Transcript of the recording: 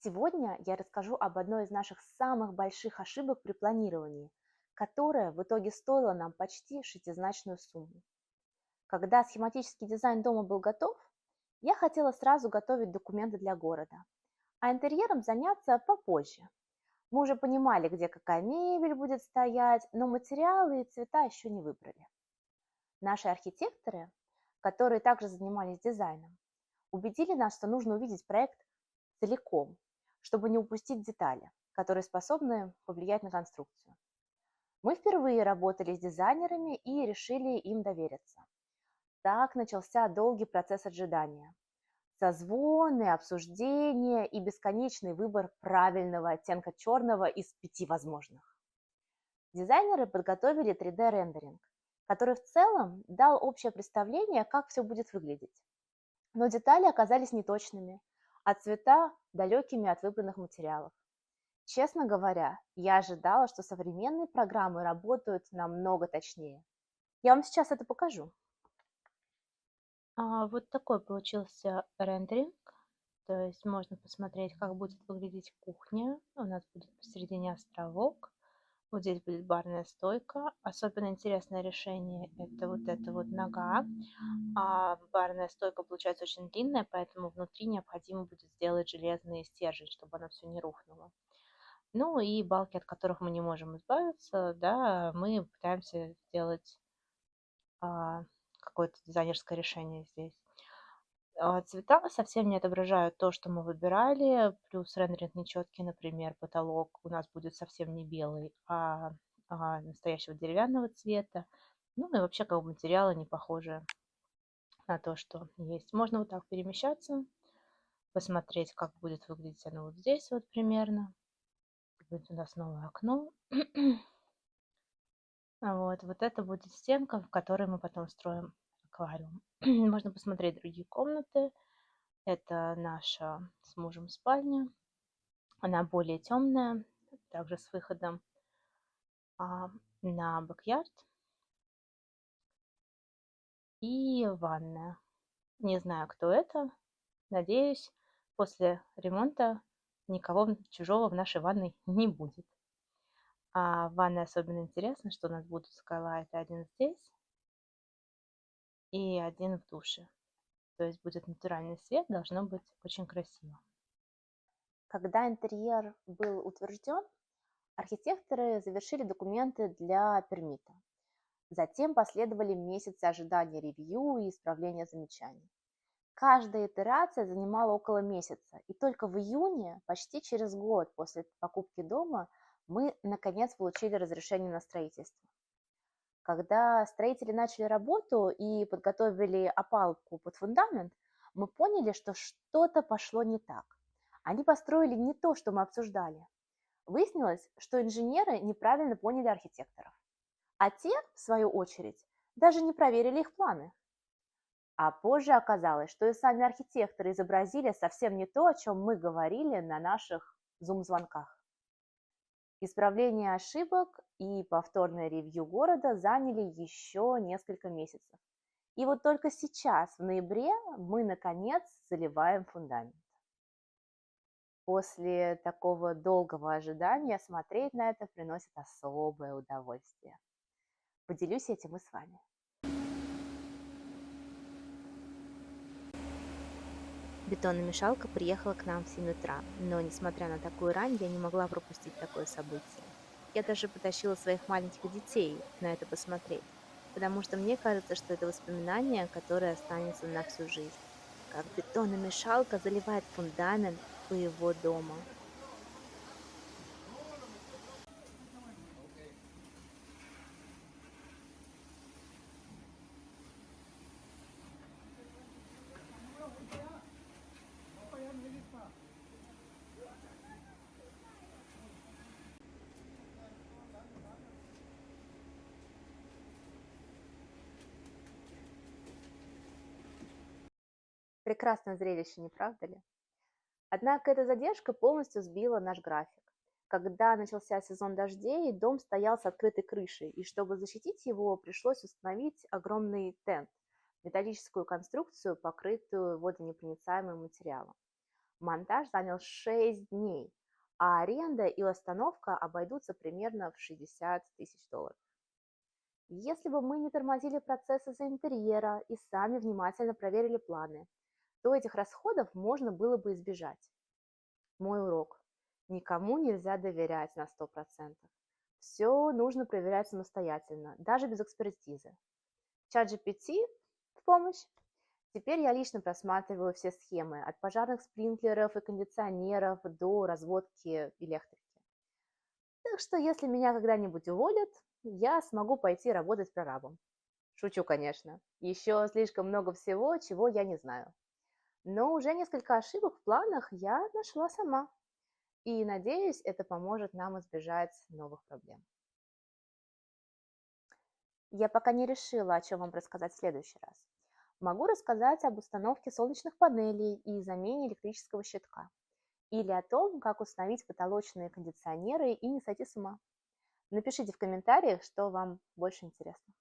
Сегодня я расскажу об одной из наших самых больших ошибок при планировании, которая в итоге стоила нам почти шестизначную сумму. Когда схематический дизайн дома был готов, я хотела сразу готовить документы для города, а интерьером заняться попозже. Мы уже понимали, где какая мебель будет стоять, но материалы и цвета еще не выбрали. Наши архитекторы, которые также занимались дизайном, убедили нас, что нужно увидеть проект целиком, чтобы не упустить детали, которые способны повлиять на конструкцию. Мы впервые работали с дизайнерами и решили им довериться. Так начался долгий процесс ожидания. Созвоны, обсуждения и бесконечный выбор правильного оттенка черного из 5 возможных. Дизайнеры подготовили 3D-рендеринг, который в целом дал общее представление, как все будет выглядеть. Но детали оказались неточными, а цвета далекими от выбранных материалов. Честно говоря, я ожидала, что современные программы работают намного точнее. Я вам сейчас это покажу. Вот такой получился рендеринг. То есть можно посмотреть, как будет выглядеть кухня. У нас будет посередине островок. Вот здесь будет барная стойка. Особенно интересное решение – это вот эта вот нога. Барная стойка получается очень длинная, поэтому внутри необходимо будет сделать железный стержень, чтобы она все не рухнула. Ну и балки, от которых мы не можем избавиться, да, мы пытаемся сделать какое-то дизайнерское решение здесь. Цвета совсем не отображают то, что мы выбирали, плюс рендеринг нечеткий, например, потолок у нас будет совсем не белый, а настоящего деревянного цвета. Ну и вообще как бы материалы не похожи на то, что есть. Можно вот так перемещаться, посмотреть, как будет выглядеть оно вот здесь вот примерно. Будет у нас новое окно. Вот это будет стенка, в которой мы потом строим аквариум. Можно посмотреть другие комнаты. Это наша с мужем спальня. Она более темная, также с выходом на бэк-ярд. И ванная. Не знаю, кто это. Надеюсь, после ремонта никого чужого в нашей ванной не будет. В ванной особенно интересно, что у нас будут скайлайты один здесь и один в душе. То есть будет натуральный свет, должно быть очень красиво. Когда интерьер был утвержден, архитекторы завершили документы для пермита. Затем последовали месяцы ожидания ревью и исправления замечаний. Каждая итерация занимала около месяца, и только в июне, почти через год после покупки дома, мы наконец получили разрешение на строительство. Когда строители начали работу и подготовили опалубку под фундамент, мы поняли, что что-то пошло не так. Они построили не то, что мы обсуждали. Выяснилось, что инженеры неправильно поняли архитекторов, а те, в свою очередь, даже не проверили их планы. А позже оказалось, что и сами архитекторы изобразили совсем не то, о чем мы говорили на наших зум-звонках. Исправление ошибок и повторное ревью города заняли еще несколько месяцев. И вот только сейчас, в ноябре, мы, наконец, заливаем фундамент. После такого долгого ожидания смотреть на это приносит особое удовольствие. Поделюсь этим и с вами. Бетономешалка приехала к нам в 7 утра, но, несмотря на такую рань, я не могла пропустить такое событие. Я даже потащила своих маленьких детей на это посмотреть, потому что мне кажется, что это воспоминание, которое останется на всю жизнь. Как бетономешалка заливает фундамент твоего дома. Прекрасное зрелище, не правда ли? Однако эта задержка полностью сбила наш график. Когда начался сезон дождей, дом стоял с открытой крышей, и чтобы защитить его, пришлось установить огромный тент, металлическую конструкцию, покрытую водонепроницаемым материалом. Монтаж занял 6 дней, а аренда и установка обойдутся примерно в $60 000. Если бы мы не тормозили процесс из-за интерьера и сами внимательно проверили планы, то этих расходов можно было бы избежать. Мой урок. Никому нельзя доверять на 100%. Все нужно проверять самостоятельно, даже без экспертизы. ChatGPT в помощь. Теперь я лично просматриваю все схемы, от пожарных спринклеров и кондиционеров до разводки электрики. Так что если меня когда-нибудь уволят, я смогу пойти работать прорабом. Шучу, конечно. Еще слишком много всего, чего я не знаю. Но уже несколько ошибок в планах я нашла сама. И надеюсь, это поможет нам избежать новых проблем. Я пока не решила, о чем вам рассказать в следующий раз. Могу рассказать об установке солнечных панелей и замене электрического щитка. Или о том, как установить потолочные кондиционеры и не сойти с ума. Напишите в комментариях, что вам больше интересно.